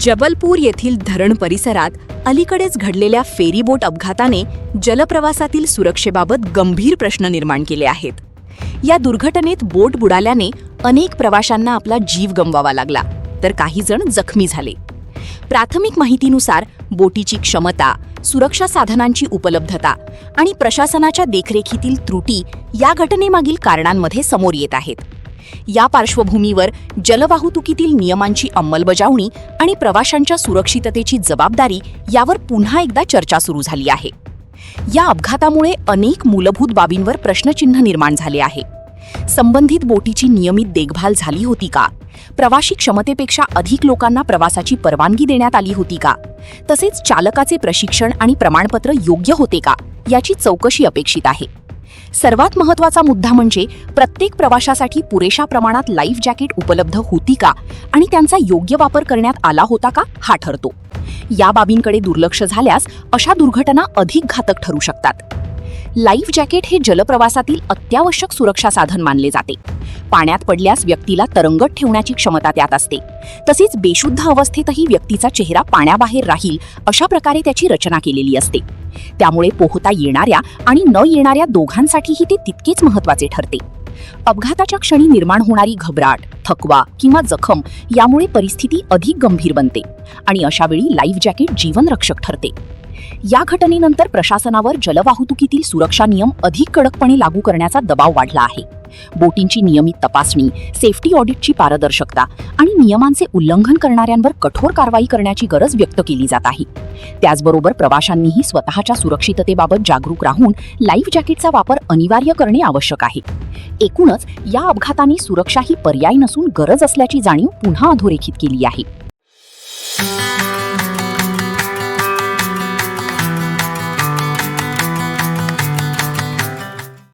जबलपूर येथील धरण परिसरात अलीकडेच घडलेल्या फेरीबोट अपघाताने जलप्रवासातील सुरक्षेबाबत गंभीर प्रश्न निर्माण केले आहेत. या दुर्घटनेत बोट बुडाल्याने अनेक प्रवाशांना आपला जीव गमवावा लागला, तर काही जण जखमी झाले. प्राथमिक माहितीनुसार बोटीची क्षमता, सुरक्षा साधनांची उपलब्धता आणि प्रशासनाच्या देखरेखीतील त्रुटी या घटनेमागील कारणांमध्ये समोर येत आहेत. या पार्श्वभूमीवर जलवाहतुकीतील नियमांची अंमलबजावणी आणि प्रवाशांच्या सुरक्षिततेची जबाबदारी यावर पुन्हा एकदा चर्चा सुरू झाली आहे. या अपघातामुळे अनेक मूलभूत बाबींवर प्रश्नचिन्ह निर्माण झाले आहे. संबंधित बोटीची नियमित देखभाल झाली होती का? प्रवाशी क्षमतेपेक्षा अधिक लोकांना प्रवासाची परवानगी देण्यात आली होती का? तसेच चालकाचे प्रशिक्षण आणि प्रमाणपत्र योग्य होते का? याची चौकशी अपेक्षित आहे. सर्वात महत्त्वाचा मुद्दा म्हणजे प्रत्येक प्रवाशासाठी पुरेशा प्रमाणात लाईफ जॅकेट उपलब्ध होती का आणि त्यांचा योग्य वापर करण्यात आला होता का हा ठरतो. या बाबींकडे दुर्लक्ष झाल्यास अशा दुर्घटना अधिक घातक ठरू शकतात. लाईफ जॅकेट हे जलप्रवासातील अत्यावश्यक सुरक्षा साधन मानले जाते. पाण्यात पडल्यास व्यक्तीला तरंगत ठेवण्याची क्षमता त्यात असते. तसेच बेशुद्ध अवस्थेतही व्यक्तीचा चेहरा पाण्याबाहेर राहील अशा प्रकारे त्याची रचना केलेली असते. त्यामुळे पोहता येणाऱ्या आणि न येणाऱ्या दोघांसाठीही ते तितकेच महत्त्वाचे ठरते. अपघाताच्या क्षणी निर्माण होणारी घबराट, थकवा किंवा जखम यामुळे परिस्थिती अधिक गंभीर बनते आणि अशावेळी लाईफ जॅकेट जीवनरक्षक ठरते. या घटनेनंतर प्रशासनावर जलवाहतुकीतील सुरक्षा नियम अधिक कडकपणे लागू करण्याचा दबाव वाढला आहे. बोटींची नियमित तपासणी, सेफ्टी ऑडिटची पारदर्शकता आणि नियमांचे उल्लंघन करणाऱ्यांवर कठोर कारवाई करण्याची गरज व्यक्त केली जात आहे. त्याचबरोबर प्रवाशांनीही स्वतःच्या सुरक्षिततेबाबत जागरूक राहून लाईफ जॅकेटचा वापर अनिवार्य करणे आवश्यक आहे. एकूणच या अपघाताने सुरक्षा ही पर्याय नसून गरज असल्याची जाणीव पुन्हा अधोरेखित केली आहे.